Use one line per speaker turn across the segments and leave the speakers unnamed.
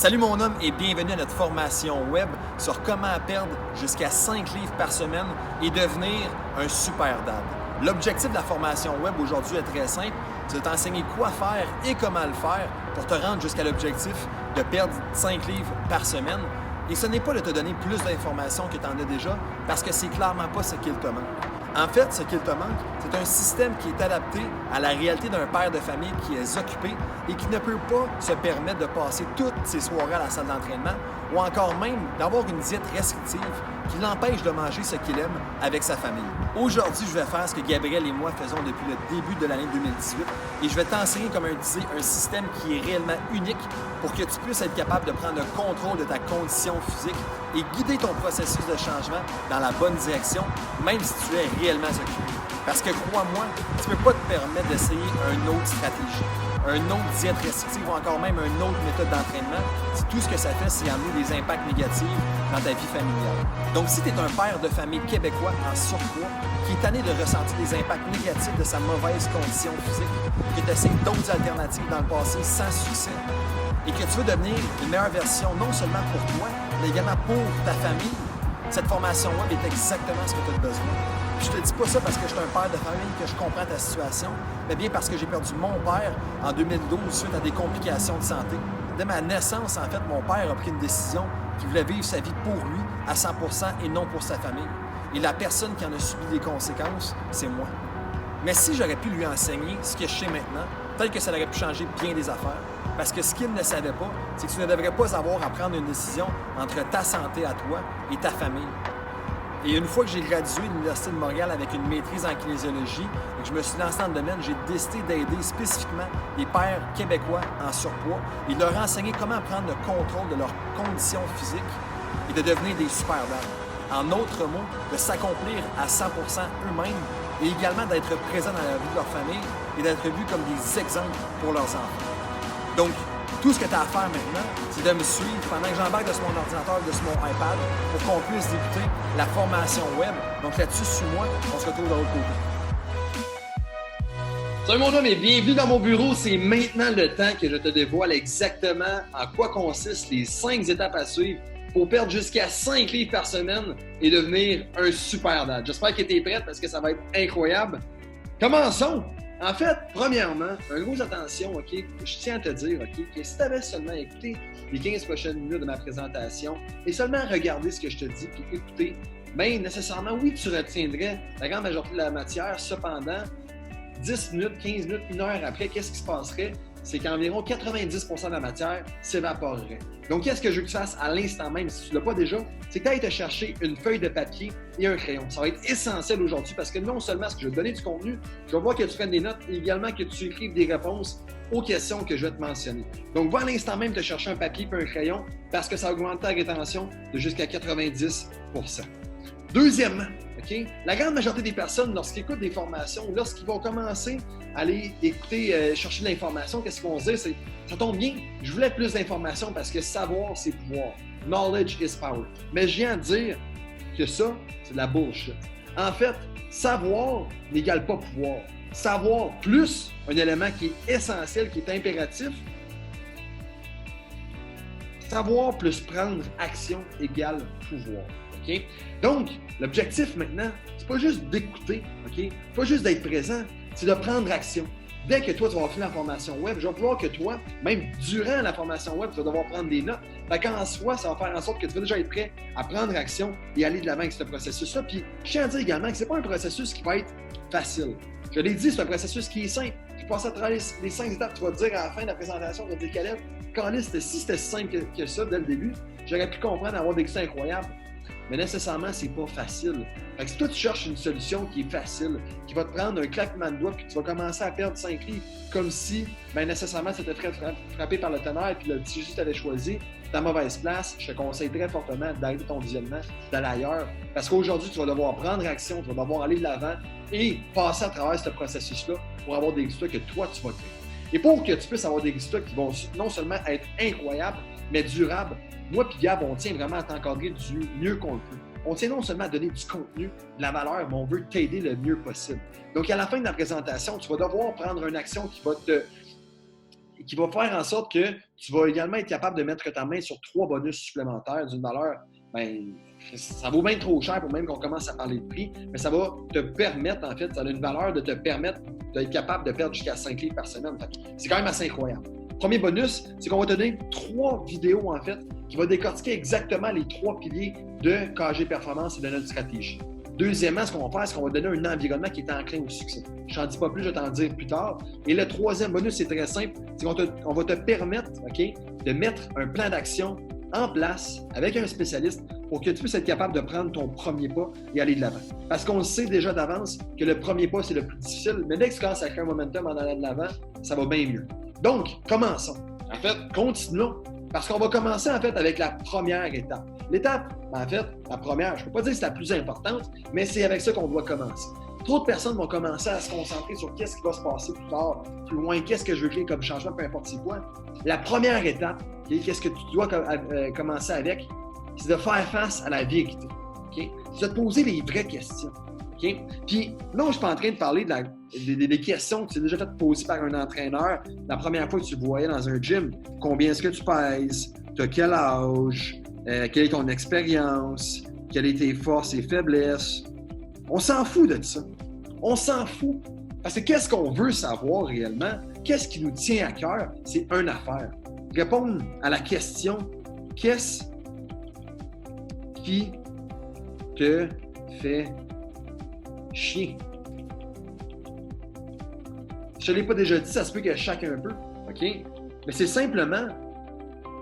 Salut mon homme et bienvenue à notre formation web sur comment perdre jusqu'à 5 livres par semaine et devenir un super dad. L'objectif de la formation web aujourd'hui est très simple, c'est de t'enseigner quoi faire et comment le faire pour te rendre jusqu'à l'objectif de perdre 5 livres par semaine. Et ce n'est pas de te donner plus d'informations que tu en as déjà, parce que c'est clairement pas ce qu'il te manque. En fait, ce qu'il te manque, c'est un système qui est adapté à la réalité d'un père de famille qui est occupé et qui ne peut pas se permettre de passer toutes ses soirées à la salle d'entraînement ou encore même d'avoir une diète restrictive qui l'empêche de manger ce qu'il aime avec sa famille. Aujourd'hui, je vais faire ce que Gabriel et moi faisons depuis le début de l'année 2018 et je vais t'enseigner, comme je disais, un système qui est réellement unique pour que tu puisses être capable de prendre le contrôle de ta condition physique et guider ton processus de changement dans la bonne direction, même si tu es réellement occupé. Parce que crois-moi, tu ne peux pas te permettre d'essayer une autre stratégie, une autre diète restrictive ou encore même une autre méthode d'entraînement si tout ce que ça fait, c'est amener des impacts négatifs dans ta vie familiale. Donc, si tu es un père de famille québécois en surpoids qui est tanné de ressentir des impacts négatifs de sa mauvaise condition physique, que tu essaies d'autres alternatives dans le passé sans succès, et que tu veux devenir une meilleure version non seulement pour toi, mais également pour ta famille, cette formation web est exactement ce que tu as besoin. Puis je te dis pas ça parce que je suis un père de famille, que je comprends ta situation, mais bien parce que j'ai perdu mon père en 2012 suite à des complications de santé. Dès ma naissance, en fait, mon père a pris une décision qu'il voulait vivre sa vie pour lui à 100% et non pour sa famille. Et la personne qui en a subi les conséquences, c'est moi. Mais si j'aurais pu lui enseigner ce que je sais maintenant, peut-être que ça aurait pu changer bien des affaires. Parce que ce qu'il ne savait pas, c'est que tu ne devrais pas avoir à prendre une décision entre ta santé à toi et ta famille. Et une fois que j'ai gradué de l'Université de Montréal avec une maîtrise en kinésiologie et que je me suis lancé dans le domaine, j'ai décidé d'aider spécifiquement les pères québécois en surpoids et de leur enseigner comment prendre le contrôle de leurs conditions physiques et de devenir des super dads. En d'autres mots, de s'accomplir à 100% eux-mêmes et également d'être présents dans la vie de leur famille et d'être vus comme des exemples pour leurs enfants. Donc, tout ce que tu as à faire maintenant, c'est de me suivre pendant que j'embarque de sur mon ordinateur, de sur mon iPad, pour qu'on puisse débuter la formation web. Donc là-dessus, suis-moi, on se retrouve de l'autre côté.
Salut mon homme et bienvenue dans mon bureau. C'est maintenant le temps que je te dévoile exactement en quoi consistent les 5 étapes à suivre pour perdre jusqu'à 5 livres par semaine et devenir un super dad. J'espère que tu es prête parce que ça va être incroyable. Commençons! En fait, premièrement, une grosse attention, OK? Je tiens à te dire, OK, que si tu avais seulement écouté les 15 prochaines minutes de ma présentation et seulement regardé ce que je te dis puis écouté, bien, nécessairement, oui, tu retiendrais la grande majorité de la matière. Cependant, 10 minutes, 15 minutes, 1 heure après, qu'est-ce qui se passerait? C'est qu'environ 90% de la matière s'évaporerait. Donc, qu'est-ce que je veux que tu fasses à l'instant même, si tu ne l'as pas déjà? C'est que tu ailles te chercher une feuille de papier et un crayon. Ça va être essentiel aujourd'hui parce que non seulement est-ce que je vais te donner du contenu, je vais voir que tu prennes des notes et également que tu écrives des réponses aux questions que je vais te mentionner. Donc, va à l'instant même te chercher un papier et un crayon parce que ça va augmenter ta rétention de jusqu'à 90%. Deuxièmement, okay, la grande majorité des personnes, lorsqu'ils écoutent des formations, lorsqu'ils vont commencer à aller écouter, chercher de l'information, qu'est-ce qu'ils vont se dire? C'est « ça tombe bien, je voulais plus d'informations parce que savoir, c'est pouvoir. Knowledge is power. » Mais je viens à dire que ça, c'est de la bullshit. En fait, savoir n'égale pas pouvoir. Savoir plus un élément qui est essentiel, qui est impératif. Savoir plus prendre action égale pouvoir. Okay? Donc, l'objectif maintenant, c'est pas juste d'écouter, okay? Pas juste d'être présent, c'est de prendre action. Dès que toi, tu vas avoir fini la formation web, je vais vouloir que toi, même durant la formation web, tu vas devoir prendre des notes. Fait qu'en soi, ça va faire en sorte que tu vas déjà être prêt à prendre action et aller de l'avant avec ce processus-là. Puis, je tiens à dire également que c'est pas un processus qui va être facile. Je l'ai dit, c'est un processus qui est simple. Je passe à travers les 5 étapes, tu vas te dire à la fin de la présentation, tu vas te dire, Caleb, si c'était si simple que ça dès le début, j'aurais pu comprendre, avoir des succès incroyables. Mais nécessairement, c'est pas facile. Fait que si toi, tu cherches une solution qui est facile, qui va te prendre un claquement de doigts, puis tu vas commencer à perdre 5 livres, comme si, bien nécessairement, c'était très frappé par le tonnerre, puis le petit jus que tu avais choisi, ta mauvaise place, je te conseille très fortement d'arrêter ton visionnement, d'aller ailleurs. Parce qu'aujourd'hui, tu vas devoir prendre action, tu vas devoir aller de l'avant et passer à travers ce processus-là pour avoir des résultats que toi, tu vas créer. Et pour que tu puisses avoir des résultats qui vont non seulement être incroyables, mais durables, moi et Gab, on tient vraiment à t'encadrer du mieux qu'on le peut. On tient non seulement à donner du contenu, de la valeur, mais on veut t'aider le mieux possible. Donc, à la fin de la présentation, tu vas devoir prendre une action qui va faire en sorte que tu vas également être capable de mettre ta main sur 3 bonus supplémentaires d'une valeur, ça vaut bien trop cher pour même qu'on commence à parler de prix, mais ça va te permettre, en fait, ça a une valeur de te permettre d'être capable de perdre jusqu'à 5 livres par semaine. C'est quand même assez incroyable. Premier bonus, c'est qu'on va te donner 3 vidéos, en fait, qui vont décortiquer exactement les 3 piliers de KG Performance et de notre stratégie. Deuxièmement, ce qu'on va faire, c'est qu'on va donner un environnement qui est enclin au succès. Je n'en dis pas plus, je vais t'en dire plus tard. Et le troisième bonus, c'est très simple, c'est qu'on va te permettre, de mettre un plan d'action en place avec un spécialiste pour que tu puisses être capable de prendre ton premier pas et aller de l'avant. Parce qu'on le sait déjà d'avance que le premier pas, c'est le plus difficile, mais dès que tu commences à créer un momentum en allant de l'avant, ça va bien mieux. Donc, commençons. En fait, continuons. Parce qu'on va commencer, en fait, avec la première étape. L'étape, en fait, la première, je ne peux pas dire que c'est la plus importante, mais c'est avec ça qu'on doit commencer. Trop de personnes vont commencer à se concentrer sur qu'est-ce qui va se passer plus tard, plus loin, qu'est-ce que je veux créer comme changement, peu importe c'est quoi. La première étape, qu'est-ce que tu dois commencer avec, c'est de faire face à la vérité. C'est de te poser les vraies questions. Puis, non, je ne suis pas en train de parler des questions que tu as déjà fait poser par un entraîneur la première fois que tu le voyais dans un gym. Combien est-ce que tu pèses? Tu as quel âge? Quelle est ton expérience? Quelles sont tes forces et faiblesses? On s'en fout de ça. On s'en fout. Parce que qu'est-ce qu'on veut savoir réellement? Qu'est-ce qui nous tient à cœur? C'est une affaire. Répondre à la question « Qu'est-ce qui te fait chier? » Je ne l'ai pas déjà dit, ça se peut que chacun un peu, OK? Mais c'est simplement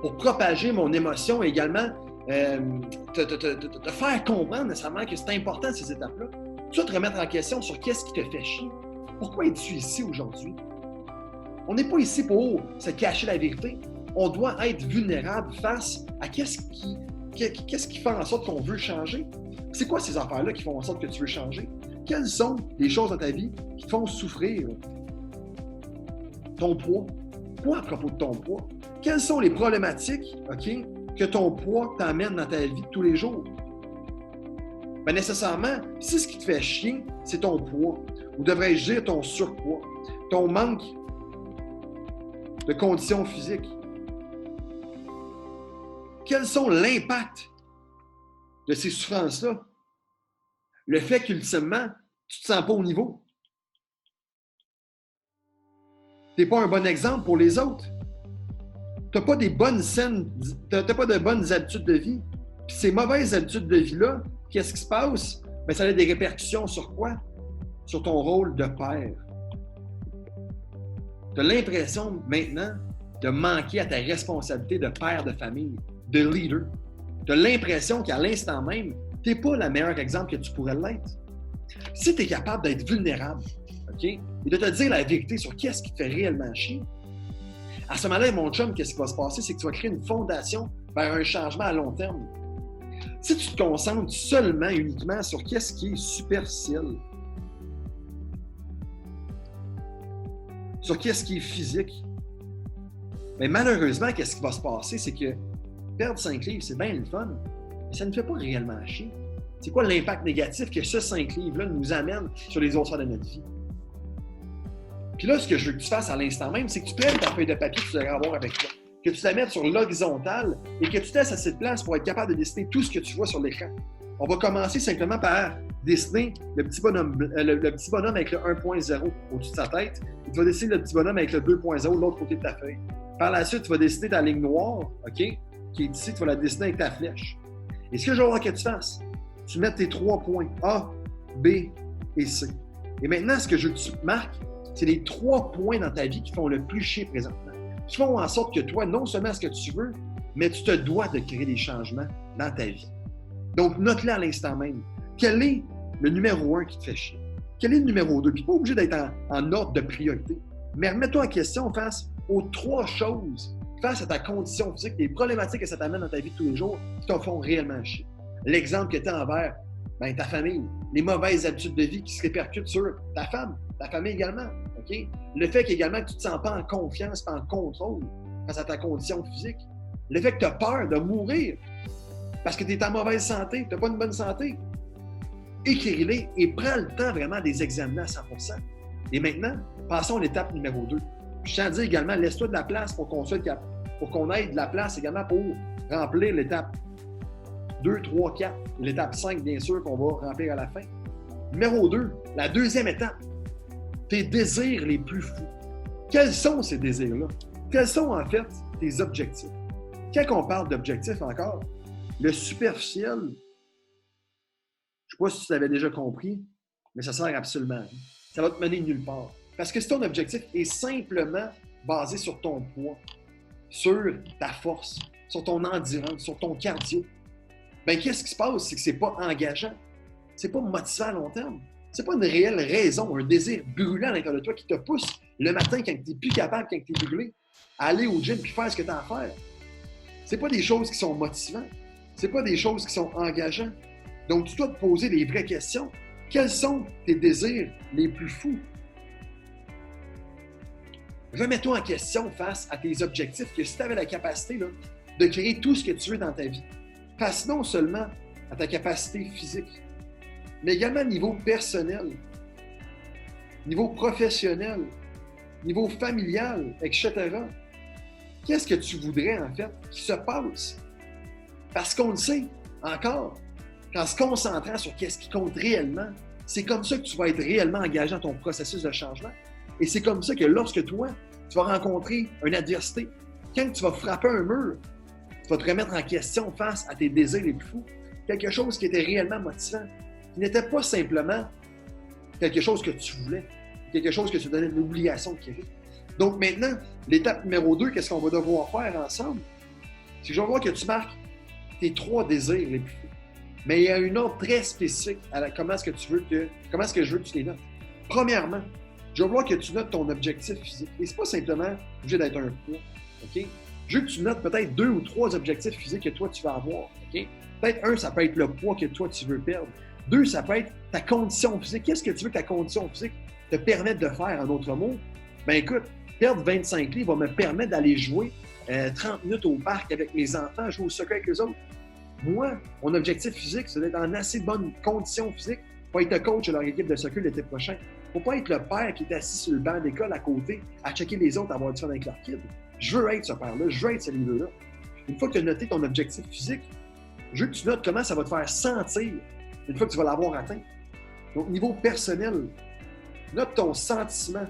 pour propager mon émotion et également te faire comprendre nécessairement que c'est important ces étapes-là. Tu dois te remettre en question sur qu'est-ce qui te fait chier. Pourquoi es-tu ici aujourd'hui? On n'est pas ici pour se cacher la vérité. On doit être vulnérable face à qu'est-ce qui fait en sorte qu'on veut changer. C'est quoi ces affaires-là qui font en sorte que tu veux changer? Quelles sont les choses dans ta vie qui te font souffrir? Ton poids. Quoi à propos de ton poids? Quelles sont les problématiques, que ton poids t'amène dans ta vie de tous les jours? Bien, nécessairement, si ce qui te fait chier, c'est ton poids, ou devrais-je dire ton surpoids, ton manque de conditions physiques. Quels sont l'impact de ces souffrances-là? Le fait qu'ultimement, tu ne te sens pas au niveau. Tu n'es pas un bon exemple pour les autres. Tu n'as pas de bonnes habitudes de vie. Puis ces mauvaises habitudes de vie-là, qu'est-ce qui se passe? Bien, ça a des répercussions sur quoi? Sur ton rôle de père. Tu as l'impression maintenant de manquer à ta responsabilité de père de famille, de leader. Tu as l'impression qu'à l'instant même, tu n'es pas le meilleur exemple que tu pourrais l'être. Si tu es capable d'être vulnérable, et de te dire la vérité sur qu'est-ce qui te fait réellement chier, à ce moment-là, mon chum, qu'est-ce qui va se passer? C'est que tu vas créer une fondation vers un changement à long terme. Si tu te concentres seulement, uniquement sur qu'est-ce qui est superficiel, sur qu'est-ce qui est physique, mais malheureusement, qu'est-ce qui va se passer? C'est que perdre 5 livres, c'est bien le fun, mais ça ne fait pas réellement chier. C'est quoi l'impact négatif que ce 5 livres-là nous amène sur les autres sphères de notre vie? Puis là, ce que je veux que tu fasses à l'instant même, c'est que tu prennes ta feuille de papier que tu devrais avoir avec toi, que tu la mettes sur l'horizontale et que tu te laisses assez de place pour être capable de dessiner tout ce que tu vois sur l'écran. On va commencer simplement par dessiner le petit bonhomme avec le 1.0 au-dessus de sa tête. Et tu vas dessiner le petit bonhomme avec le 2.0 de l'autre côté de ta feuille. Par la suite, tu vas dessiner ta ligne noire, qui est ici, tu vas la dessiner avec ta flèche. Et ce que je veux que tu fasses, tu mets tes 3 points A, B et C. Et maintenant, ce que je veux que tu marques, c'est les 3 points dans ta vie qui font le plus chier présentement. Qui font en sorte que toi, non seulement ce que tu veux, mais tu te dois de créer des changements dans ta vie. Donc, note-le à l'instant même. Quel est le numéro 1 qui te fait chier? Quel est le numéro 2? Puis pas obligé d'être en ordre de priorité. Mais remets-toi en question face aux 3 choses, face à ta condition physique, les problématiques que ça t'amène dans ta vie de tous les jours qui te font réellement chier. L'exemple que tu as envers ta famille, les mauvaises habitudes de vie qui se répercutent sur ta femme, ta famille également. Le fait qu'également que tu ne te sens pas en confiance, pas en contrôle face à ta condition physique. Le fait que tu as peur de mourir parce que tu es en mauvaise santé, tu n'as pas une bonne santé. Écris-les et prends le temps vraiment de les examiner à 100%. Et maintenant, passons à l'étape numéro 2. Je tiens à dire également, laisse-toi de la place pour qu'on ait de la place également pour remplir l'étape 2, 3, 4, l'étape 5, bien sûr, qu'on va remplir à la fin. Numéro 2, la deuxième étape, tes désirs les plus fous. Quels sont ces désirs-là? Quels sont en fait tes objectifs? Quand on parle d'objectifs encore, le superficiel, je ne sais pas si tu l'avais déjà compris, mais ça sert absolument à rien. Ça va te mener nulle part. Parce que si ton objectif est simplement basé sur ton poids, sur ta force, sur ton endurance, sur ton cardio, bien, qu'est-ce qui se passe? C'est que ce n'est pas engageant. Ce n'est pas motivant à long terme. Ce n'est pas une réelle raison, un désir brûlant à l'intérieur de toi qui te pousse le matin quand tu n'es plus capable, quand tu es brûlé, à aller au gym et faire ce que tu as à faire. Ce n'est pas des choses qui sont motivantes. Ce n'est pas des choses qui sont engageantes. Donc, tu dois te poser les vraies questions. Quels sont tes désirs les plus fous? Remets-toi en question face à tes objectifs, que si tu avais la capacité là, de créer tout ce que tu veux dans ta vie, face non seulement à ta capacité physique, mais également au niveau personnel, niveau professionnel, niveau familial, etc. Qu'est-ce que tu voudrais, en fait, qui se passe? Parce qu'on le sait, encore, qu'en se concentrant sur ce qui compte réellement, c'est comme ça que tu vas être réellement engagé dans ton processus de changement. Et c'est comme ça que lorsque toi, tu vas rencontrer une adversité, quand tu vas frapper un mur, tu vas te remettre en question face à tes désirs les plus fous. Quelque chose qui était réellement motivant, qui n'était pas simplement quelque chose que tu voulais, quelque chose que tu donnais une obligation de créer. Donc maintenant, l'étape numéro 2, qu'est-ce qu'on va devoir faire ensemble? C'est que je vais voir que tu marques tes 3 désirs les plus fous. Mais il y a une ordre très spécifique à comment est-ce que je veux que tu les notes. Premièrement, je veux voir que tu notes ton objectif physique. Et c'est pas simplement obligé d'être un poids. OK? Je veux que tu notes peut-être 2 ou 3 objectifs physiques que toi, tu vas avoir. OK? Peut-être un, ça peut être le poids que toi, tu veux perdre. 2, ça peut être ta condition physique. Qu'est-ce que tu veux que ta condition physique te permette de faire, en d'autres mots? Ben écoute, perdre 25 livres va me permettre d'aller jouer 30 minutes au parc avec mes enfants, jouer au soccer avec eux autres. Moi, mon objectif physique, c'est d'être en assez bonne condition physique pour être le coach de leur équipe de soccer l'été prochain. Il ne faut pas être le père qui est assis sur le banc d'école à côté à checker les autres, à avoir du fun avec leurs kids. Je veux être ce père-là, je veux être ce leader-là. Une fois que tu as noté ton objectif physique, je veux que tu notes comment ça va te faire sentir une fois que tu vas l'avoir atteint. Donc, niveau personnel, note ton sentiment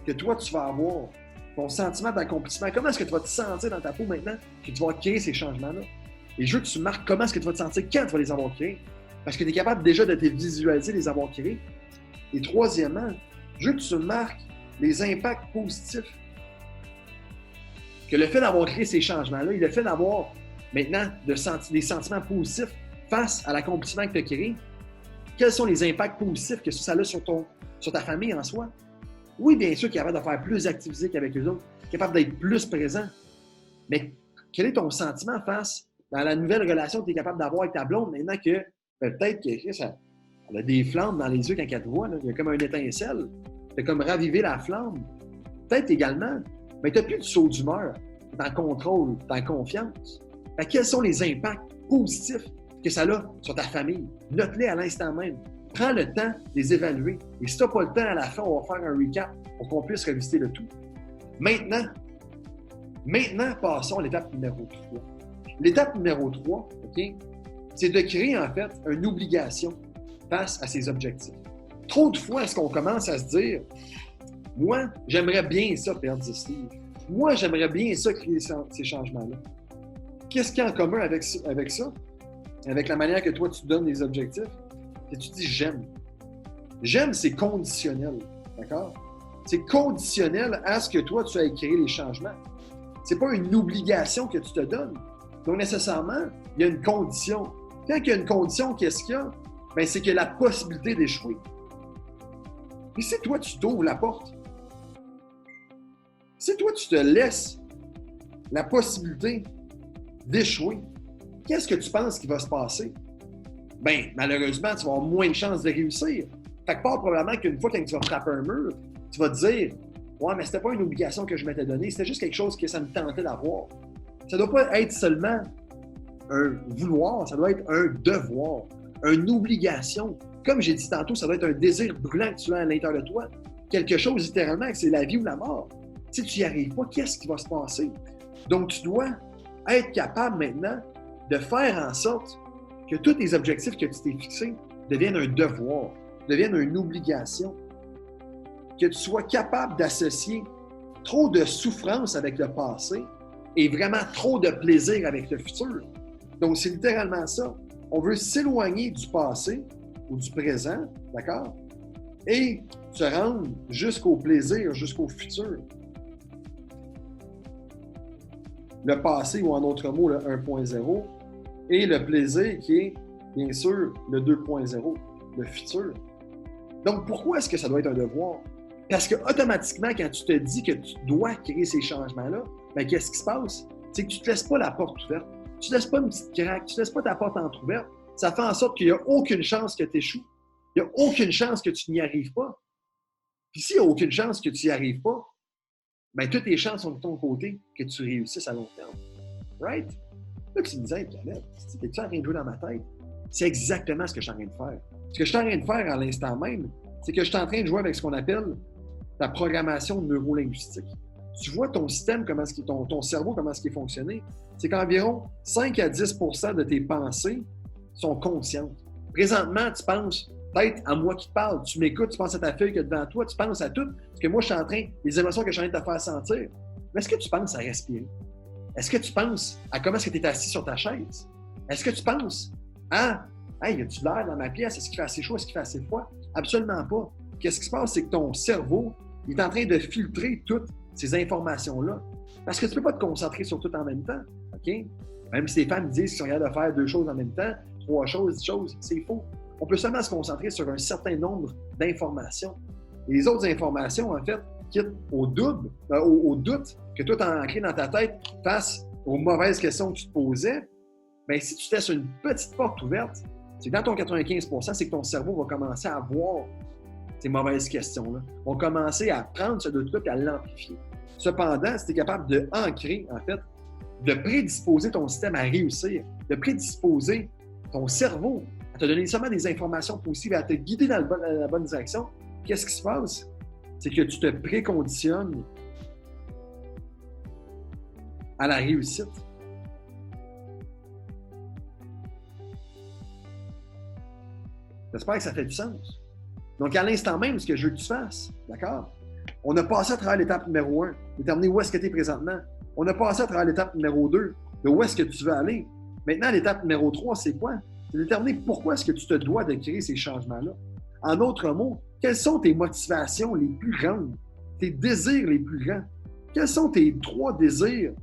que toi, tu vas avoir, ton sentiment d'accomplissement. Comment est-ce que tu vas te sentir dans ta peau maintenant que tu vas créer ces changements-là? Et je veux que tu marques comment est-ce que tu vas te sentir quand tu vas les avoir créés. Parce que tu es capable déjà de te visualiser les avoir créés. Et troisièmement, je veux que tu marques les impacts positifs que le fait d'avoir créé ces changements-là et le fait d'avoir maintenant des sentiments positifs face à l'accomplissement que tu as créé, quels sont les impacts positifs que ça a sur ta famille en soi? Oui, bien sûr, qu'il est capable de faire plus d'activités qu'avec les autres, capable d'être plus présent. Mais quel est ton sentiment face à la nouvelle relation que tu es capable d'avoir avec ta blonde maintenant que peut-être qu'elle a des flammes dans les yeux quand elle te voit, là. Il y a comme un étincelle. Tu as comme ravivé la flamme. Peut-être également, mais tu n'as plus de saut d'humeur. Tu es en contrôle, tu es en confiance. Quels sont les impacts positifs que ça a sur ta famille? Note-les à l'instant même. Prends le temps de les évaluer. Et si tu n'as pas le temps, à la fin, on va faire un recap pour qu'on puisse revisiter le tout. Maintenant, passons à l'étape numéro 3. L'étape numéro 3, OK, c'est de créer en fait une obligation face à ses objectifs. Trop de fois, est-ce qu'on commence à se dire « Moi, j'aimerais bien ça perdre 10 livres. Moi, j'aimerais bien ça créer ces changements-là. » Qu'est-ce qu'il y a en commun avec ça? Avec la manière que toi, tu donnes les objectifs? C'est que tu dis « j'aime ». J'aime, c'est conditionnel, d'accord? C'est conditionnel à ce que toi, tu aies créé les changements. C'est pas une obligation que tu te donnes. Donc, nécessairement, il y a une condition. Quand il y a une condition, qu'est-ce qu'il y a? Bien, c'est qu'il y a la possibilité d'échouer. Et si toi, tu t'ouvres la porte, si toi, tu te laisses la possibilité d'échouer, qu'est-ce que tu penses qui va se passer? Bien, malheureusement, tu vas avoir moins de chances de réussir. Fait que pas probablement qu'une fois que tu vas frapper un mur, tu vas te dire « Ouais, mais c'était pas une obligation que je m'étais donnée, c'était juste quelque chose que ça me tentait d'avoir. » Ça ne doit pas être seulement un vouloir, ça doit être un devoir, une obligation. Comme j'ai dit tantôt, ça doit être un désir brûlant que tu as à l'intérieur de toi. Quelque chose, littéralement, que c'est la vie ou la mort.
Si tu n'y arrives pas, qu'est-ce qui va se passer? Donc, tu dois être capable maintenant de faire en sorte que tous tes objectifs que tu t'es fixés deviennent un devoir, deviennent une obligation. Que tu sois capable d'associer trop de souffrance avec le passé et vraiment trop de plaisir avec le futur. Donc, c'est littéralement ça. On veut s'éloigner du passé ou du présent, d'accord? Et se rendre jusqu'au plaisir, jusqu'au futur. Le passé, ou en d'autres mots, le 1.0, et le plaisir qui est, bien sûr, le 2.0, le futur. Donc, pourquoi est-ce que ça doit être un devoir? Parce que automatiquement, quand tu te dis que tu dois créer ces changements-là, bien, qu'est-ce qui se passe? C'est que tu ne te laisses pas la porte ouverte. Tu ne laisses pas une petite craque, tu ne laisses pas ta porte entrouverte. Ça fait en sorte qu'il n'y a aucune chance que tu échoues. Il n'y a aucune chance que tu n'y arrives pas. Puis s'il n'y a aucune chance que tu n'y arrives pas, bien, toutes les chances sont de ton côté que tu réussisses à long terme. Right? Là, tu me disais, Planète, es-tu en train de jouer dans ma tête? C'est exactement ce que je suis en train de faire. Ce que je suis en train de faire à l'instant même, c'est que je suis en train de jouer avec ce qu'on appelle ta programmation neurolinguistique. Tu vois ton système, ton cerveau, comment est-ce qu'il est fonctionné. C'est qu'environ 5 à 10 % de tes pensées sont conscientes. Présentement, tu penses peut-être à moi qui te parle. Tu m'écoutes, tu penses à ta feuille qui est devant toi, tu penses à tout. Parce que moi, je suis en train, les émotions que je suis en train de te faire sentir. Mais est-ce que tu penses à respirer? Est-ce que tu penses à comment est-ce que tu es assis sur ta chaise? Est-ce que tu penses à hey, y a-tu l'air dans ma pièce? Est-ce qu'il fait assez chaud? Est-ce qu'il fait assez froid? Absolument pas. Qu'est-ce qui se passe? C'est que ton cerveau il est en train de filtrer toutes ces informations-là. Parce que tu ne peux pas te concentrer sur tout en même temps. OK? Même si les femmes disent qu'ils sont capables de faire 2 choses en même temps, 3 choses, 10 choses, c'est faux. On peut seulement se concentrer sur un certain nombre d'informations. Et les autres informations, en fait, quitte au doute que toi, tu as ancré dans ta tête face aux mauvaises questions que tu te posais, bien, si tu laisses une petite porte ouverte, c'est que dans ton 95 %, c'est que ton cerveau va commencer à voir ces mauvaises questions-là. Vont commencer à prendre ce doute-là et à l'amplifier. Cependant, si tu es capable de ancrer, en fait, de prédisposer ton système à réussir, de prédisposer ton cerveau à te donner seulement des informations positives, à te guider dans la bonne direction, qu'est-ce qui se passe? C'est que tu te préconditionnes à la réussite. J'espère que ça fait du sens. Donc, à l'instant même, ce que je veux que tu fasses, d'accord? On a passé à travers l'étape numéro 1, déterminer où est-ce que tu es présentement. On a passé à travers l'étape numéro 2, de où est-ce que tu veux aller. Maintenant, l'étape numéro 3, c'est quoi? C'est déterminer pourquoi est-ce que tu te dois de créer ces changements-là. En d'autres mots, quelles sont tes motivations les plus grandes, tes désirs les plus grands? Quels sont tes 3 désirs,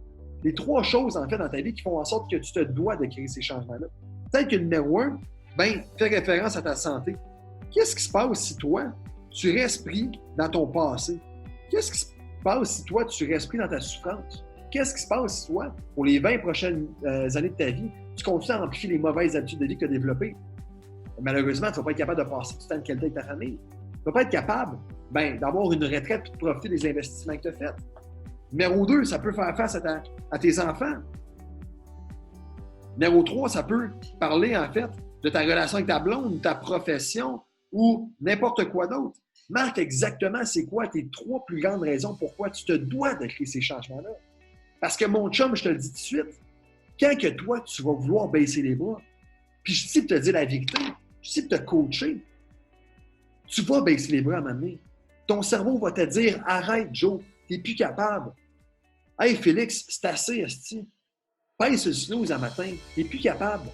les 3 choses, en fait, dans ta vie qui font en sorte que tu te dois de créer ces changements-là? Peut-être que le numéro 1, bien, fais référence à ta santé. Qu'est-ce qui se passe si toi, tu restes pris dans ton passé? Qu'est-ce qui se passe si toi, tu restes pris dans ta souffrance? Qu'est-ce qui se passe si toi, pour les 20 prochaines années de ta vie, tu continues à amplifier les mauvaises habitudes de vie que tu as développées? Malheureusement, tu ne vas pas être capable de passer du temps de qualité avec ta famille. Tu ne vas pas être capable d'avoir une retraite et de profiter des investissements que tu as faits. Numéro 2, ça peut faire face à tes enfants. Numéro 3, ça peut parler, en fait, de ta relation avec ta blonde, ta profession ou n'importe quoi d'autre. Marque exactement c'est quoi tes 3 plus grandes raisons pourquoi tu te dois de créer ces changements-là. Parce que mon chum, je te le dis tout de suite, quand que toi, tu vas vouloir baisser les bras, puis je sais de te dire la vérité, je sais de te coacher, tu vas baisser les bras à un moment donné. Ton cerveau va te dire « Arrête, Joe, tu n'es plus capable. Hey, Félix, c'est assez, esti. Pèse sur le snooze un matin, tu n'es plus capable. »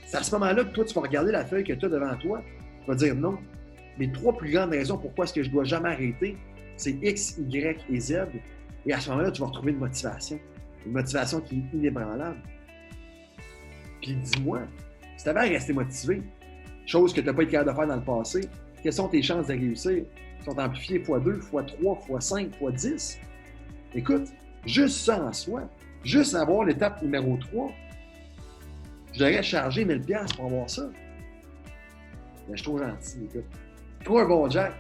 C'est à ce moment-là que toi, tu vas regarder la feuille que tu as devant toi, tu vas dire non. Les 3 plus grandes raisons pourquoi est-ce que je ne dois jamais arrêter, c'est X, Y et Z. Et à ce moment-là, tu vas retrouver une motivation qui est inébranlable. Puis dis-moi, si tu avais à rester motivé, chose que tu n'as pas été capable de faire dans le passé, quelles sont tes chances de réussir? Ils sont amplifiées x2, x3, x5, x10. Écoute, juste ça en soi, juste avoir l'étape numéro 3, je devrais charger 1000$ pour avoir ça. Mais je suis trop gentil, écoute. Trop un bon Jack.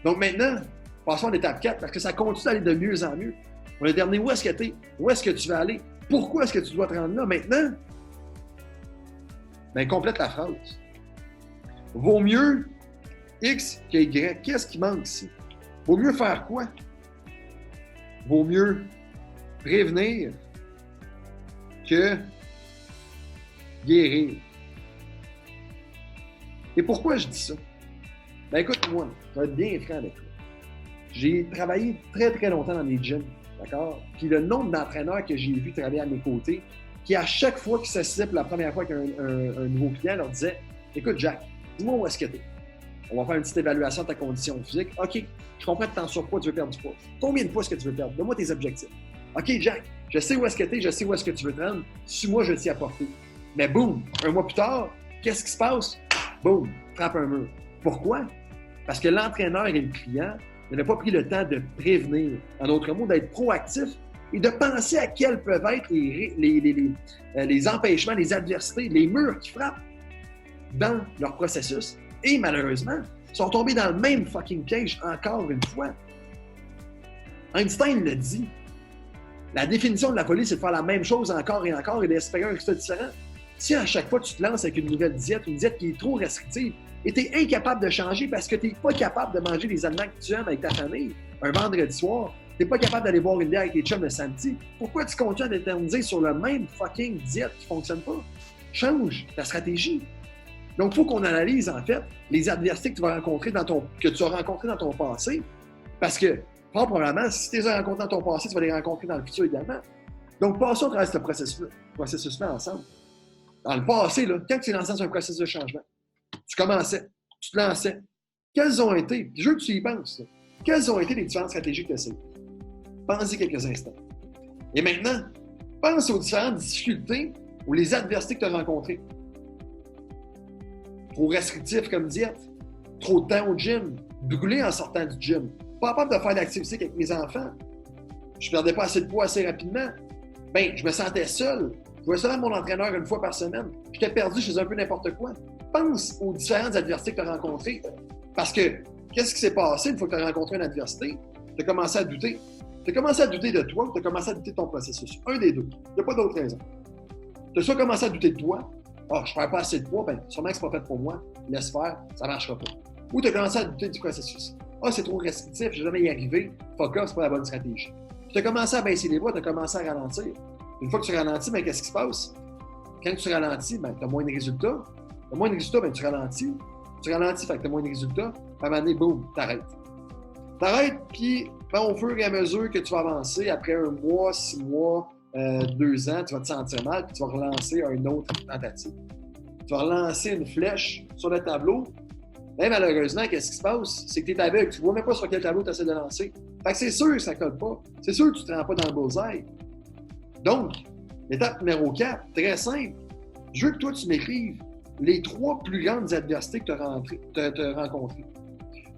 Donc maintenant, passons à l'étape 4 parce que ça continue d'aller de mieux en mieux. On a terminé où est-ce que tu es, où est-ce que tu vas aller, pourquoi est-ce que tu dois te rendre là maintenant? Bien, complète la phrase. Vaut mieux X que Y. Qu'est-ce qui manque ici? Vaut mieux faire quoi? vaut mieux prévenir que guérir. Et pourquoi je dis ça? Ben écoute-moi, je vais être bien franc avec toi. J'ai travaillé très très longtemps dans les gyms, d'accord? Puis le nombre d'entraîneurs que j'ai vu travailler à mes côtés, qui à chaque fois qu'ils s'assisaient pour la première fois avec un nouveau client, leur disaient « Écoute Jack, dis-moi où est-ce que tu es. On va faire une petite évaluation de ta condition physique. OK, je comprends que tu es en surpoids, tu veux perdre du poids. Combien de poids est-ce que tu veux perdre? Donne-moi tes objectifs. OK Jack, je sais où est-ce que tu es, je sais où est-ce que tu veux te rendre. Suis-moi, je vais t'y apporter. » Mais boum, un mois plus tard, qu'est-ce qui se passe? Boum, frappe un mur. Pourquoi? Parce que l'entraîneur et le client n'avaient pas pris le temps de prévenir, en d'autres mots, d'être proactif et de penser à quels peuvent être les empêchements, les adversités, les murs qui frappent dans leur processus. Et malheureusement, ils sont tombés dans le même fucking piège encore une fois. Einstein le dit. La définition de la folie, c'est de faire la même chose encore et encore et d'espérer un résultat différent. Si à chaque fois tu te lances avec une nouvelle diète, une diète qui est trop restrictive, et tu es incapable de changer parce que tu n'es pas capable de manger les aliments que tu aimes avec ta famille un vendredi soir, tu n'es pas capable d'aller boire une bière avec tes chums le samedi, pourquoi tu continues à t'éterniser sur le même fucking diète qui ne fonctionne pas? Change ta stratégie. Donc, il faut qu'on analyse, en fait, les adversités que tu vas rencontrer que tu as rencontrées dans ton passé, parce que, fort probablement, si tu les as rencontrées dans ton passé, tu vas les rencontrer dans le futur également. Donc, passons à travers ce processus-là ensemble. Dans le passé, là, quand tu es lancé dans un processus de changement, tu commençais, tu te lançais. Quelles ont été, je veux que tu y penses, là, quelles ont été les différentes stratégies que tu as essayées? Pense-y quelques instants. Et maintenant, pense aux différentes difficultés ou les adversités que tu as rencontrées. Trop restrictif comme diète, trop de temps au gym, brûlé en sortant du gym, pas capable de faire d'activité avec mes enfants, je perdais pas assez de poids assez rapidement, ben je me sentais seul, je voyais seulement mon entraîneur une fois par semaine, j'étais perdu, je faisais un peu n'importe quoi. Pense aux différentes adversités que tu as rencontrées, parce que qu'est-ce qui s'est passé une fois que tu as rencontré une adversité? Tu as commencé à douter. Tu as commencé à douter de toi ou tu as commencé à douter de ton processus. Un des deux. Il n'y a pas d'autre raison. Tu as soit commencé à douter de toi, je ne fais pas assez de poids, ben sûrement que ce n'est pas fait pour moi, laisse faire, ça ne marchera pas. Ou tu as commencé à douter du processus. C'est trop restrictif, je ne vais jamais y arriver, fuck off, c'est pas la bonne stratégie. Tu as commencé à baisser les bras, tu as commencé à ralentir. Une fois que tu ralentis, ben, qu'est-ce qui se passe? Quand tu ralentis, ben, tu as moins de résultats. Tu as moins de résultats, ben, tu ralentis. Tu ralentis, fait que tu as moins de résultats. À un moment donné, boum, t'arrêtes. T'arrêtes, puis ben, au fur et à mesure que tu vas avancer, après 1 mois, 6 mois, 2 ans, tu vas te sentir mal, puis tu vas relancer une autre tentative. Tu vas relancer une flèche sur le tableau. Mais malheureusement, qu'est-ce qui se passe? C'est que tu es aveugle, tu ne vois même pas sur quel tableau tu essaies de lancer. Fait que c'est sûr que ça ne colle pas. C'est sûr que tu ne te rends pas dans le bullseye. Donc, l'étape numéro 4, très simple. Je veux que toi, tu m'écrives les 3 plus grandes adversités que tu as rencontrées.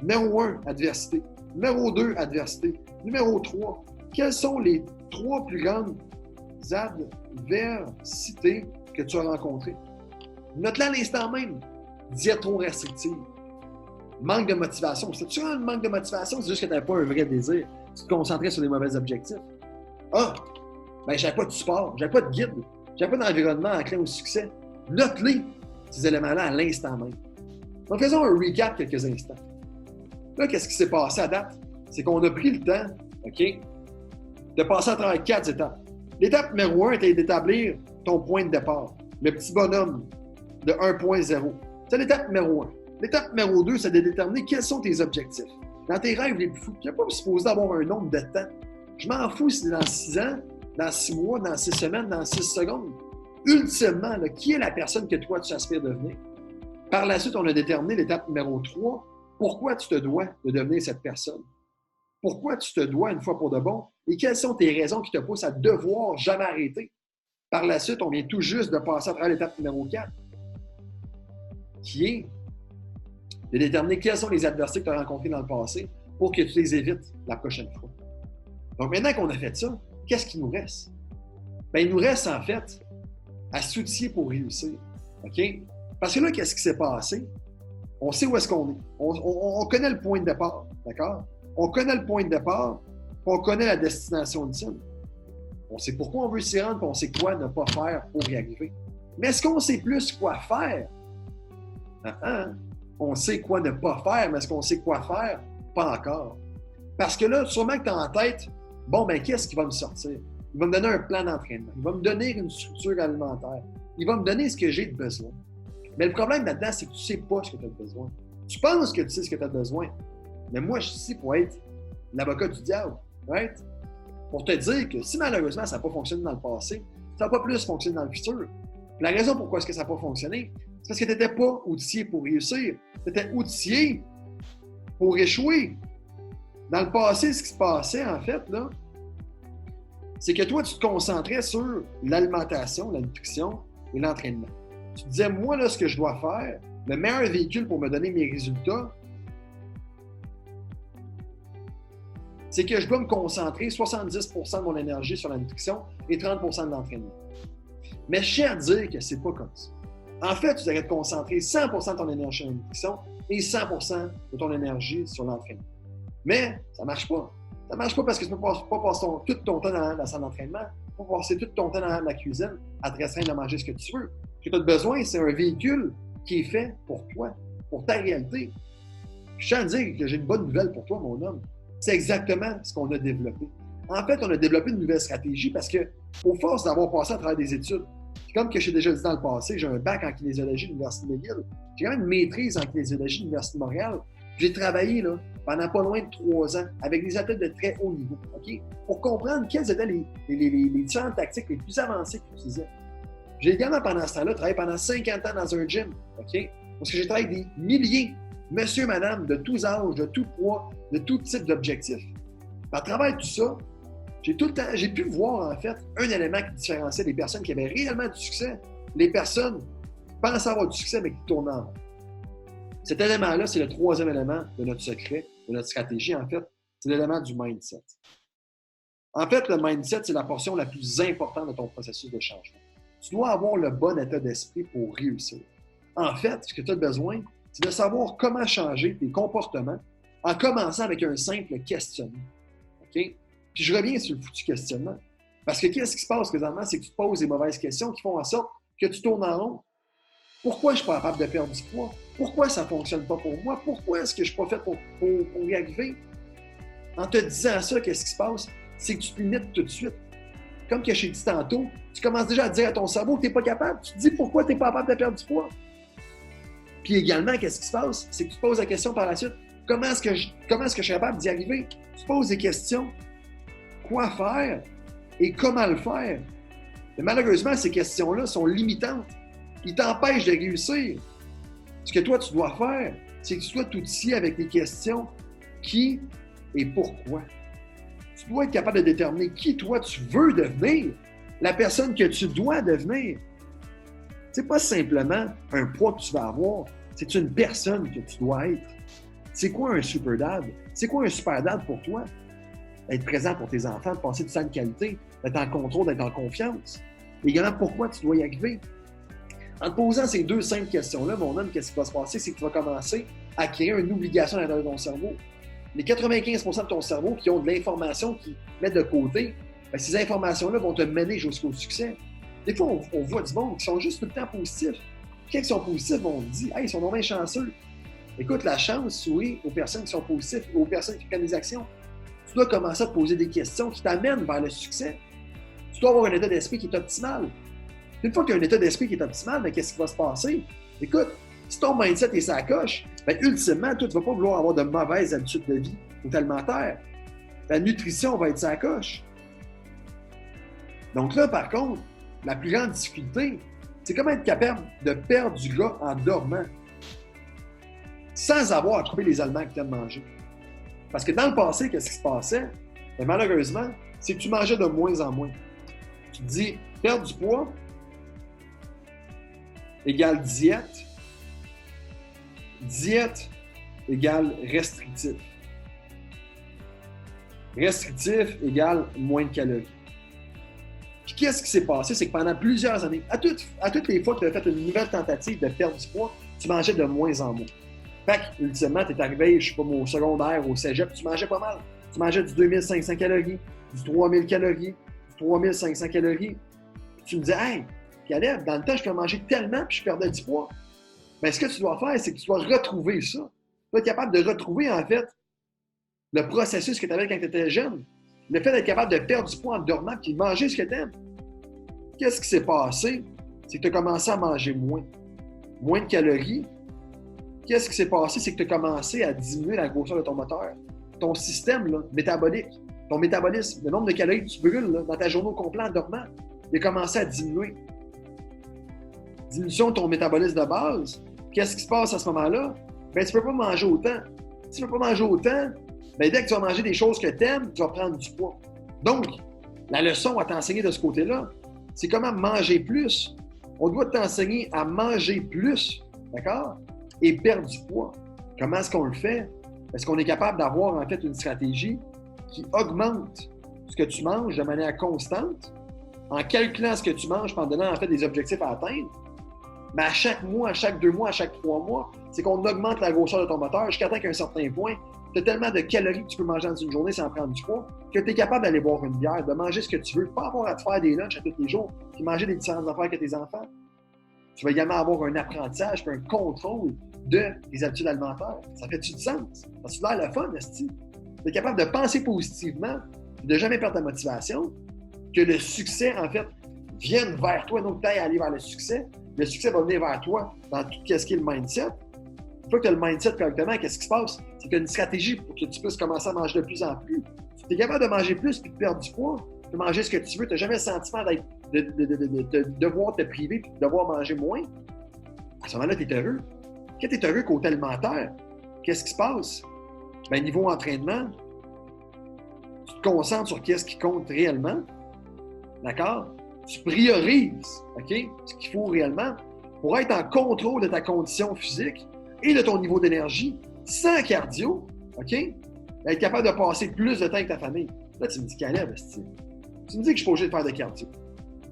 Numéro 1, adversité. Numéro 2, adversité. Numéro 3, quelles sont les 3 plus grandes adversités que tu as rencontrées? Note-la à l'instant même. Diète trop restrictive. Manque de motivation. C'est-tu un manque de motivation? C'est juste que tu n'avais pas un vrai désir. Tu te concentrais sur les mauvais objectifs. Ben j'avais pas de support, j'avais pas de guide, j'avais pas d'environnement enclin au succès. Note-les, ces éléments-là, à l'instant même. Donc, faisons un recap quelques instants. Là, qu'est-ce qui s'est passé à date? C'est qu'on a pris le temps, OK, de passer à travers 4 étapes. L'étape numéro 1 était d'établir ton point de départ, le petit bonhomme de 1.0. C'est l'étape numéro 1. L'étape numéro 2, c'est de déterminer quels sont tes objectifs. Dans tes rêves les plus fous, tu n'es pas supposé avoir un nombre de temps. Je m'en fous si c'est dans 6 ans, dans 6 mois, dans 6 semaines, dans 6 secondes. Ultimement, là, qui est la personne que toi, tu aspires devenir? Par la suite, on a déterminé l'étape numéro 3. Pourquoi tu te dois de devenir cette personne? Pourquoi tu te dois une fois pour de bon? Et quelles sont tes raisons qui te poussent à devoir jamais arrêter? Par la suite, on vient tout juste de passer à travers l'étape numéro 4, qui est de déterminer quelles sont les adversités que tu as rencontrées dans le passé pour que tu les évites la prochaine fois. Donc, maintenant qu'on a fait ça, qu'est-ce qu'il nous reste? Bien, il nous reste, en fait, à s'outiller pour réussir. OK? Parce que là, qu'est-ce qui s'est passé? On sait où est-ce qu'on est. On connaît le point de départ, d'accord? On connaît le point de départ, puis on connaît la destination ultime. On sait pourquoi on veut s'y rendre, puis on sait quoi ne pas faire pour y arriver. Mais est-ce qu'on sait plus quoi faire? On sait quoi ne pas faire, mais est-ce qu'on sait quoi faire? Pas encore. Parce que là, sûrement que tu as en tête Bon, ben qu'est-ce qui va me sortir? Il va me donner un plan d'entraînement. Il va me donner une structure alimentaire. Il va me donner ce que j'ai de besoin. Mais le problème là-dedans, c'est que tu ne sais pas ce que tu as besoin. Tu penses que tu sais ce que tu as besoin. Mais moi, je suis ici pour être l'avocat du diable. Right? Pour te dire que si malheureusement ça n'a pas fonctionné dans le passé, ça ne va pas plus fonctionner dans le futur. La raison pourquoi est-ce que ça n'a pas fonctionné, c'est parce que tu n'étais pas outillé pour réussir. Tu étais outillé pour échouer. Dans le passé, ce qui se passait, en fait, là, c'est que toi, tu te concentrais sur l'alimentation, la nutrition et l'entraînement. Tu te disais, moi, là, ce que je dois faire, le meilleur véhicule pour me donner mes résultats, c'est que je dois me concentrer 70% de mon énergie sur la nutrition et 30% de l'entraînement. Mais je tiens à dire que c'est pas comme ça. En fait, tu devrais te concentrer 100% de ton énergie sur la nutrition et 100% de ton énergie sur l'entraînement. Mais ça ne marche pas. Ça ne marche pas parce que tu ne peux pas passer tout ton temps dans la salle d'entraînement, tu ne peux pas passer tout ton temps dans la cuisine à te restreindre à manger ce que tu veux. Ce que tu as besoin, c'est un véhicule qui est fait pour toi, pour ta réalité. Je tiens à dire que j'ai une bonne nouvelle pour toi, mon homme. C'est exactement ce qu'on a développé. En fait, on a développé une nouvelle stratégie parce que, au force d'avoir passé à travers des études, comme que j'ai déjà dit dans le passé, j'ai un bac en kinésiologie de l'Université McGill, j'ai quand même une maîtrise en kinésiologie de l'Université de Montréal. J'ai travaillé là, pendant pas loin de 3 ans avec des athlètes de très haut niveau, OK? Pour comprendre quelles étaient les différentes tactiques les plus avancées qu'ils utilisaient. J'ai également, pendant ce temps-là, travaillé pendant 50 ans dans un gym, OK? Parce que j'ai travaillé avec des milliers, monsieur, madame, de tous âges, de tout poids, de tout type d'objectifs. À travers tout ça, j'ai pu voir, en fait, un élément qui différenciait les personnes qui avaient réellement du succès, les personnes qui pensaient avoir du succès, mais qui tournaient en rond. Cet élément-là, c'est le 3e élément de notre secret, de notre stratégie, en fait. C'est l'élément du mindset. En fait, le mindset, c'est la portion la plus importante de ton processus de changement. Tu dois avoir le bon état d'esprit pour réussir. En fait, ce que tu as besoin, c'est de savoir comment changer tes comportements en commençant avec un simple questionnement. OK? Puis je reviens sur le foutu questionnement. Parce que qu'est-ce qui se passe présentement, c'est que tu te poses des mauvaises questions qui font en sorte que tu tournes en rond. Pourquoi je ne suis pas capable de perdre du poids? Pourquoi ça ne fonctionne pas pour moi? Pourquoi est-ce que je ne suis pas fait pour y arriver? En te disant ça, qu'est-ce qui se passe? C'est que tu te limites tout de suite. Comme que je t'ai dit tantôt, tu commences déjà à dire à ton cerveau que tu n'es pas capable. Tu te dis pourquoi tu n'es pas capable de perdre du poids. Puis également, qu'est-ce qui se passe? C'est que tu te poses la question par la suite, comment est-ce que je suis capable d'y arriver? Tu te poses des questions. Quoi faire et comment le faire? Mais malheureusement, ces questions-là sont limitantes. Ils t'empêchent de réussir. Ce que toi, tu dois faire, c'est que tu dois t'outiller avec des questions qui et pourquoi. Tu dois être capable de déterminer qui, toi, tu veux devenir, la personne que tu dois devenir. C'est pas simplement un poids que tu vas avoir, c'est une personne que tu dois être. C'est quoi un super dad? C'est quoi un super dad pour toi? Être présent pour tes enfants, de passer du temps de qualité, d'être en contrôle, d'être en confiance. Et également, pourquoi tu dois y arriver? En te posant ces 2 simples questions-là, mon homme, qu'est-ce qui va se passer? C'est que tu vas commencer à créer une obligation à l'intérieur de ton cerveau. Les 95% de ton cerveau qui ont de l'information qu'ils mettent de côté, bien, ces informations-là vont te mener jusqu'au succès. Des fois, on voit du monde qui sont juste tout le temps positifs. Quand ils sont positifs, on se dit « Hey, ils sont vraiment chanceux ». Écoute, la chance sourit aux personnes qui sont positives, aux personnes qui prennent des actions. Tu dois commencer à te poser des questions qui t'amènent vers le succès. Tu dois avoir un état d'esprit qui est optimal. Une fois qu'il y a un état d'esprit qui est optimal, bien, qu'est-ce qui va se passer? Écoute, si ton mindset est sa coche, bien, ultimement, toi, tu ne vas pas vouloir avoir de mauvaises habitudes de vie ou alimentaires. Ta nutrition va être sa coche. Donc là, par contre, la plus grande difficulté, c'est comment être capable de perdre du gras en dormant sans avoir à trouver les aliments que tu aimes manger. Parce que dans le passé, qu'est-ce qui se passait? Bien, malheureusement, c'est que tu mangeais de moins en moins. Tu te dis, perdre du poids égale diète. Diète égale restrictif. Restrictif égale moins de calories. Puis qu'est-ce qui s'est passé? C'est que pendant plusieurs années, à toutes les fois que tu as fait une nouvelle tentative de perdre du poids, tu mangeais de moins en moins. Fait qu'ultimement, tu es arrivé, je sais pas, au secondaire, au cégep, tu mangeais pas mal. Tu mangeais du 2500 calories, du 3000 calories, du 3500 calories. Tu me disais, hey, Caleb, dans le temps, je peux manger tellement puis je perdais du poids. Mais ce que tu dois faire, c'est que tu dois retrouver ça. Tu dois être capable de retrouver, en fait, le processus que tu avais quand tu étais jeune. Le fait d'être capable de perdre du poids en dormant et de manger ce que tu aimes. Qu'est-ce qui s'est passé? C'est que tu as commencé à manger moins. Moins de calories. Qu'est-ce qui s'est passé? C'est que tu as commencé à diminuer la grosseur de ton moteur. Ton système là, métabolique, ton métabolisme, le nombre de calories que tu brûles là, dans ta journée au complet en dormant, il a commencé à diminuer. Diminution de ton métabolisme de base. Qu'est-ce qui se passe à ce moment-là? Bien, tu ne peux pas manger autant. Si tu ne peux pas manger autant, bien, dès que tu vas manger des choses que tu aimes, tu vas prendre du poids. Donc, la leçon à t'enseigner de ce côté-là, c'est comment manger plus. On doit t'enseigner à manger plus, d'accord? Et perdre du poids. Comment est-ce qu'on le fait? Est-ce qu'on est capable d'avoir en fait une stratégie qui augmente ce que tu manges de manière constante, en calculant ce que tu manges, en donnant en fait des objectifs à atteindre, mais à chaque mois, à chaque 2 mois, à chaque 3 mois, c'est qu'on augmente la grosseur de ton moteur jusqu'à temps qu'à un certain point, tu as tellement de calories que tu peux manger dans une journée sans prendre du poids, que tu es capable d'aller boire une bière, de manger ce que tu veux, pas avoir à te faire des lunchs à tous les jours, puis manger des différentes affaires que tes enfants. Tu vas également avoir un apprentissage puis un contrôle de tes habitudes alimentaires. Ça fait-tu du sens? Ça a l'air le fun, esti? Tu es capable de penser positivement, de ne jamais perdre ta motivation, que le succès, en fait, vienne vers toi, non que tu ailles aller vers le succès. Le succès va venir vers toi dans tout ce qui est le mindset. Une fois que tu as le mindset correctement, qu'est-ce qui se passe? C'est que tu as une stratégie pour que tu puisses commencer à manger de plus en plus. Si tu es capable de manger plus puis de perdre du poids, de manger ce que tu veux, tu n'as jamais le sentiment de devoir te priver puis de devoir manger moins. À ce moment-là, tu es heureux. Quand tu es heureux côté alimentaire, qu'est-ce qui se passe? Bien, niveau entraînement, tu te concentres sur qu'est-ce qui compte réellement. D'accord? Tu priorises, OK, ce qu'il faut réellement pour être en contrôle de ta condition physique et de ton niveau d'énergie sans cardio, OK? Être capable de passer plus de temps avec ta famille. Là, tu me dis, Caleb, tu me dis que je suis pas obligé de faire de cardio.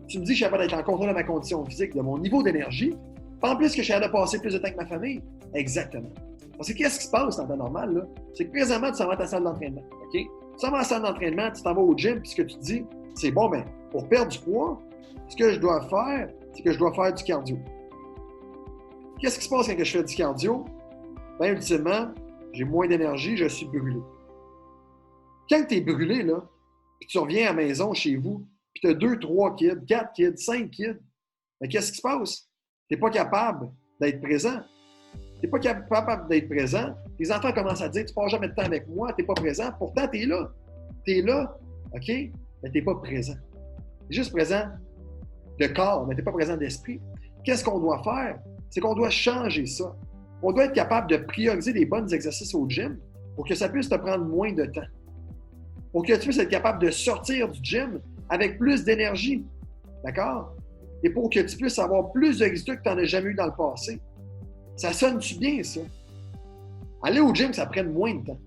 Tu me dis que je suis capable d'être en contrôle de ma condition physique, de mon niveau d'énergie, pas en plus que je suis capable de passer plus de temps avec ma famille. Exactement. Parce que qu'est-ce qui se passe en temps normal, là? C'est que présentement, tu s'en vas à ta salle d'entraînement, OK? Tu s'en vas à la salle d'entraînement, tu t'en vas au gym, puis ce que tu te dis, c'est bon, ben, pour perdre du poids, ce que je dois faire, c'est que je dois faire du cardio. Qu'est-ce qui se passe quand je fais du cardio? Bien, ultimement, j'ai moins d'énergie, je suis brûlé. Quand tu es brûlé, là, puis tu reviens à la maison chez vous, puis tu as 2, 3 kids, 4 kids, 5 kids, bien, qu'est-ce qui se passe? Tu n'es pas capable d'être présent. Tu n'es pas capable d'être présent. Tes enfants commencent à dire, tu ne passes jamais de temps avec moi, tu n'es pas présent. Pourtant, tu es là. Tu es là, OK? Mais tu n'es pas présent. Tu es juste présent de corps, mais tu n'es pas présent d'esprit. Qu'est-ce qu'on doit faire? C'est qu'on doit changer ça. On doit être capable de prioriser des bons exercices au gym pour que ça puisse te prendre moins de temps. Pour que tu puisses être capable de sortir du gym avec plus d'énergie. D'accord? Et pour que tu puisses avoir plus de résultats que tu n'en as jamais eu dans le passé. Ça sonne-tu bien, ça? Aller au gym, ça prend moins de temps.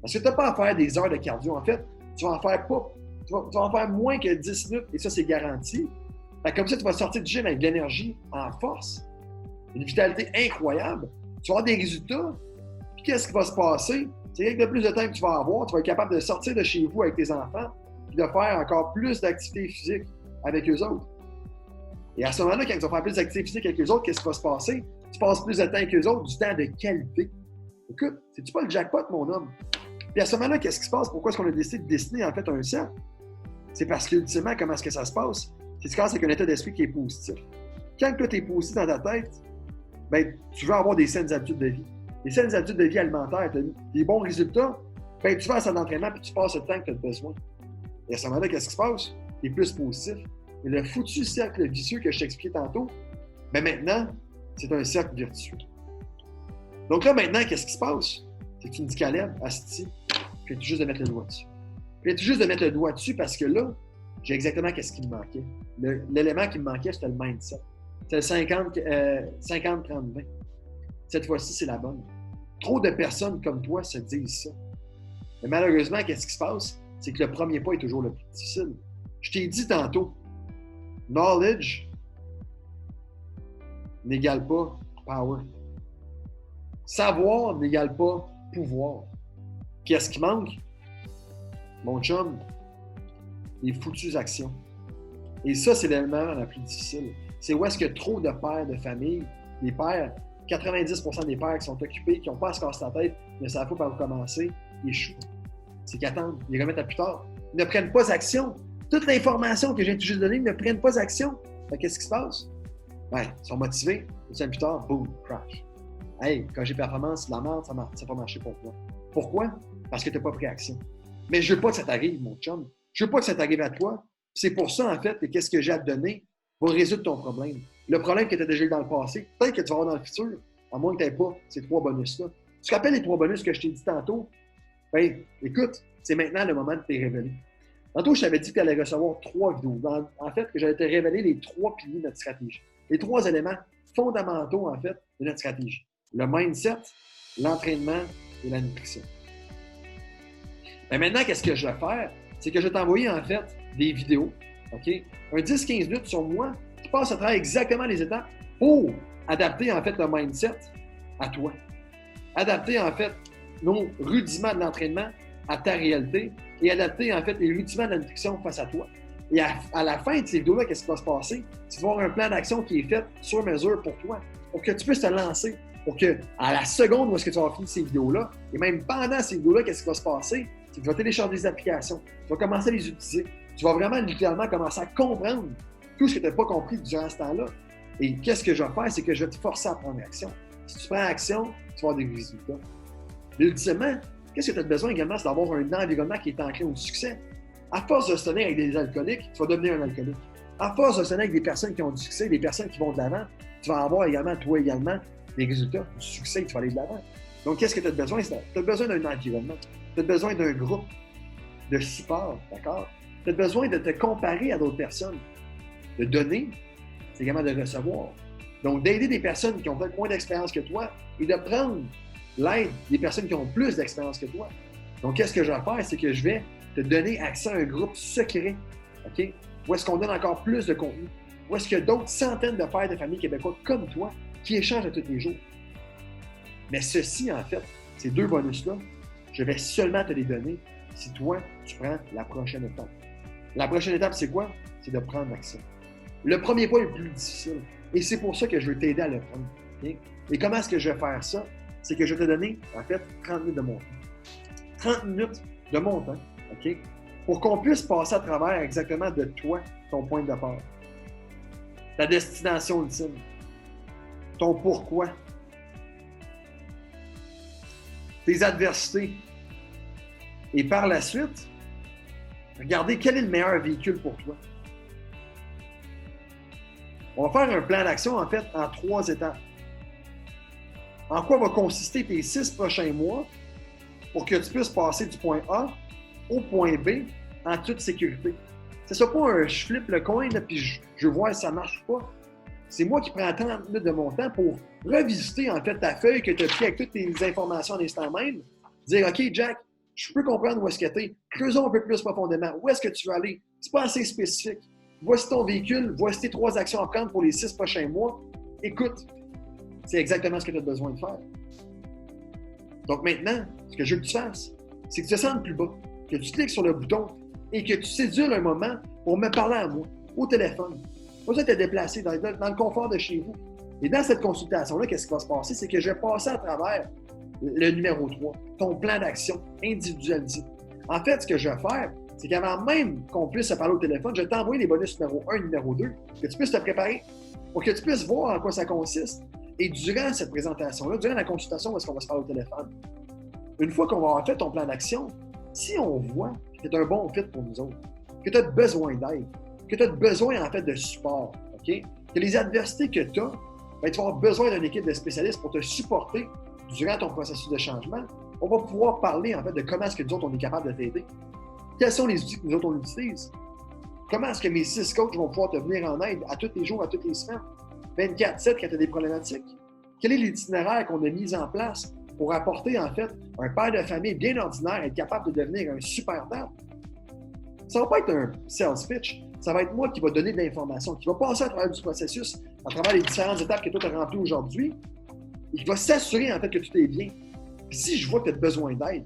Parce que tu n'as pas à faire des heures de cardio. En fait, tu vas en faire pas. Tu vas en faire moins que 10 minutes, et ça, c'est garanti. Fait que comme ça, tu vas sortir du gym avec de l'énergie en force, une vitalité incroyable. Tu vas avoir des résultats. Puis qu'est-ce qui va se passer? C'est qu'avec le plus de temps que tu vas avoir, tu vas être capable de sortir de chez vous avec tes enfants et de faire encore plus d'activités physiques avec eux autres. Et à ce moment-là, quand tu vas faire plus d'activités physiques avec eux autres, qu'est-ce qui va se passer? Tu passes plus de temps avec eux autres, du temps de qualité. Écoute, c'est-tu pas le jackpot, mon homme? Puis à ce moment-là, qu'est-ce qui se passe? Pourquoi est-ce qu'on a décidé de dessiner en fait un cercle? C'est parce qu'ultimement, comment est-ce que ça se passe? C'est que c'est un état d'esprit qui est positif. Quand tu es positif dans ta tête, ben, tu veux avoir des saines habitudes de vie. Des saines habitudes de vie alimentaires, tu as des bons résultats, ben, tu vas à la salle d'entraînement et tu passes le temps que tu as besoin. Et à ce moment-là, qu'est-ce qui se passe? Tu es plus positif. Et le foutu cercle vicieux que je t'expliquais tantôt, ben maintenant, c'est un cercle vertueux. Donc là, maintenant, qu'est-ce qui se passe? C'est que tu me dis, Caleb, asti, je viens tout juste de mettre le doigt dessus. Je viens tout juste de mettre le doigt dessus parce que là, j'ai exactement ce qui me manquait. L'élément qui me manquait, c'était le mindset. C'était le 50-30-20. Cette fois-ci, c'est la bonne. Trop de personnes comme toi se disent ça. Mais malheureusement, qu'est-ce qui se passe? C'est que le premier pas est toujours le plus difficile. Je t'ai dit tantôt, knowledge n'égale pas power. Savoir n'égale pas pouvoir. Qu'est-ce qui manque? Mon chum, les foutues actions. Et ça, c'est l'élément le plus difficile. C'est où est-ce que trop de pères de famille, les pères, 90% des pères qui sont occupés, qui n'ont pas à se casser la tête, ne savent pas par où commencer, ils échouent. C'est qu'ils attendent, ils remettent à plus tard. ne prennent pas action. Toute l'information que j'ai juste donnée ne prennent pas action. Qu'est-ce qui se passe? Ben, ils sont motivés. Une semaine plus tard, boum, crash. Hey, quand j'ai performance, la merde, ça n'a pas marché pour toi. Pourquoi? Parce que tu n'as pas pris action. Mais je ne veux pas que ça t'arrive, mon chum. Je ne veux pas que ça t'arrive à toi. C'est pour ça, en fait, que qu'est-ce que j'ai à te donner va résoudre ton problème. Le problème que tu as déjà eu dans le passé, peut-être que tu vas avoir dans le futur, à moins que tu n'aies pas ces 3 bonus-là. Tu te rappelles les 3 bonus que je t'ai dit tantôt? Ben, écoute, c'est maintenant le moment de te révéler. Tantôt, je t'avais dit que tu allais recevoir 3 vidéos. En fait, que j'allais te révéler les 3 piliers de notre stratégie. Les 3 éléments fondamentaux, en fait, de notre stratégie. Le mindset, l'entraînement et la nutrition. Mais maintenant, qu'est-ce que je vais faire? C'est que je vais t'envoyer, en fait, des vidéos, OK? Un 10-15 minutes sur moi qui passe à travers exactement les étapes pour adapter, en fait, le mindset à toi. Adapter, en fait, nos rudiments de l'entraînement à ta réalité et adapter, en fait, les rudiments de la nutrition face à toi. Et à la fin de ces vidéos-là, qu'est-ce qui va se passer? Tu vas avoir un plan d'action qui est fait sur mesure pour toi, pour que tu puisses te lancer, pour que, à la seconde où est-ce que tu vas finir ces vidéos-là, et même pendant ces vidéos-là, qu'est-ce qui va se passer? C'est que tu vas télécharger des applications, tu vas commencer à les utiliser, tu vas vraiment littéralement commencer à comprendre tout ce que tu n'as pas compris durant ce temps-là. Et qu'est-ce que je vais faire? C'est que je vais te forcer à prendre action. Si tu prends action, tu vas avoir des résultats. Mais ultimement, qu'est-ce que tu as besoin également? C'est d'avoir un environnement qui est ancré au succès. À force de se tenir avec des alcooliques, tu vas devenir un alcoolique. À force de se tenir avec des personnes qui ont du succès, des personnes qui vont de l'avant, tu vas avoir également, toi également, des résultats, du succès, tu vas aller de l'avant. Donc, qu'est-ce que tu as besoin? Tu as besoin d'un environnement. Tu as besoin d'un groupe de support, d'accord? Tu as besoin de te comparer à d'autres personnes. De donner, c'est également de recevoir. Donc, d'aider des personnes qui ont peut-être moins d'expérience que toi et de prendre l'aide des personnes qui ont plus d'expérience que toi. Donc, qu'est-ce que je vais faire? C'est que je vais te donner accès à un groupe secret, OK? Où est-ce qu'on donne encore plus de contenu? Où est-ce qu'il y a d'autres centaines de pères de famille québécois comme toi qui échangent à tous les jours? Mais ceci, en fait, ces 2 bonus-là, je vais seulement te les donner si toi, tu prends la prochaine étape. La prochaine étape, c'est quoi? C'est de prendre action. Le premier pas est le plus difficile. Et c'est pour ça que je veux t'aider à le prendre. Okay? Et comment est-ce que je vais faire ça? C'est que je vais te donner, en fait, 30 minutes de mon temps. 30 minutes de mon temps, OK? Pour qu'on puisse passer à travers exactement de toi, ton point de départ. Ta destination ultime. Ton pourquoi. Tes adversités. Et par la suite, regardez quel est le meilleur véhicule pour toi. On va faire un plan d'action, en fait, en 3 étapes. En quoi va consister tes 6 prochains mois pour que tu puisses passer du point A au point B en toute sécurité. C'est ça pas un je flippe le coin là, puis je vois si ça marche pas. C'est moi qui prends 30 minutes de mon temps pour revisiter en fait ta feuille que tu as pris avec toutes tes informations en instant même. Dire OK, Jack, je peux comprendre où est-ce que tu es. Creusons un peu plus profondément. Où est-ce que tu veux aller? C'est pas assez spécifique. Voici ton véhicule, voici tes 3 actions à prendre pour les 6 prochains mois. Écoute, c'est exactement ce que tu as besoin de faire. Donc maintenant, ce que je veux que tu fasses, c'est que tu descendes plus bas, que tu cliques sur le bouton et que tu sédules un moment pour me parler à moi, au téléphone. Pas besoin de te déplacer dans le confort de chez vous. Et dans cette consultation-là, qu'est-ce qui va se passer? C'est que je vais passer à travers le numéro 3, ton plan d'action individualisé. En fait, ce que je vais faire, c'est qu'avant même qu'on puisse se parler au téléphone, je vais t'envoyer les bonus numéro 1 et numéro 2, que tu puisses te préparer pour que tu puisses voir en quoi ça consiste. Et durant cette présentation-là, durant la consultation où est-ce qu'on va se parler au téléphone, une fois qu'on va avoir fait ton plan d'action, si on voit que tu es un bon fit pour nous autres, que tu as besoin d'aide, que tu as besoin en fait de support, OK? Que les adversités que tu as, ben, tu vas avoir besoin d'une équipe de spécialistes pour te supporter durant ton processus de changement. On va pouvoir parler en fait de comment est-ce que nous autres on est capable de t'aider. Quels sont les outils que nous autres on utilise? Comment est-ce que mes 6 coachs vont pouvoir te venir en aide à tous les jours, à toutes les semaines? 24/7 quand tu as des problématiques? Quel est l'itinéraire qu'on a mis en place pour apporter, en fait, un père de famille bien ordinaire être capable de devenir un super dad? Ça ne va pas être un sales pitch. Ça va être moi qui va donner de l'information, qui va passer à travers du processus, à travers les différentes étapes que toi tu as remplies aujourd'hui, et qui va s'assurer, en fait, que tout est bien. Puis si je vois que tu as besoin d'aide,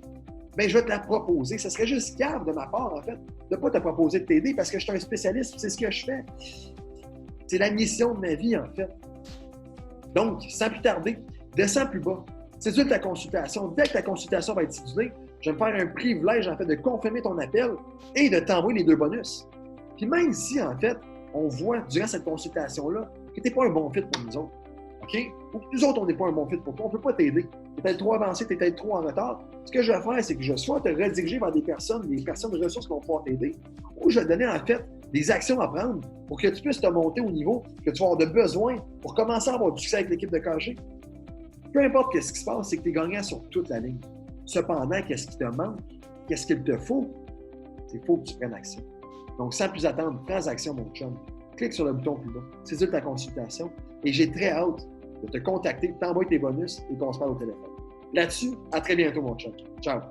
bien, je vais te la proposer. Ça serait juste cave de ma part, en fait, de ne pas te proposer de t'aider parce que je suis un spécialiste, c'est ce que je fais. C'est la mission de ma vie, en fait. Donc, sans plus tarder, descends plus bas. Cédule ta consultation. Dès que ta consultation va être cédulée, Je vais me faire un privilège, en fait, de confirmer ton appel et de t'envoyer les 2 bonus. Puis même si, en fait, on voit durant cette consultation-là que tu n'es pas un bon fit pour nous autres, OK? Ou que nous autres, on n'est pas un bon fit pour toi, on ne peut pas t'aider. Tu es peut-être trop avancé, tu es peut-être trop en retard. Ce que je vais faire, c'est que je vais soit te rediriger vers des personnes de ressources qui vont pouvoir t'aider, ou je vais te donner, en fait, des actions à prendre pour que tu puisses te monter au niveau que tu vas avoir de besoin pour commencer à avoir du succès avec l'équipe de KG. Peu importe ce qui se passe, c'est que tu es gagnant sur toute la ligne. Cependant, qu'est-ce qui te manque? Qu'est-ce qu'il te faut? C'est faut que tu prennes action. Donc, sans plus attendre, prends action, mon chum. Clique sur le bouton plus bas, saisis ta consultation et j'ai très hâte de te contacter, t'envoyer tes bonus et qu'on se parle au téléphone. Là-dessus, à très bientôt, mon chum. Ciao!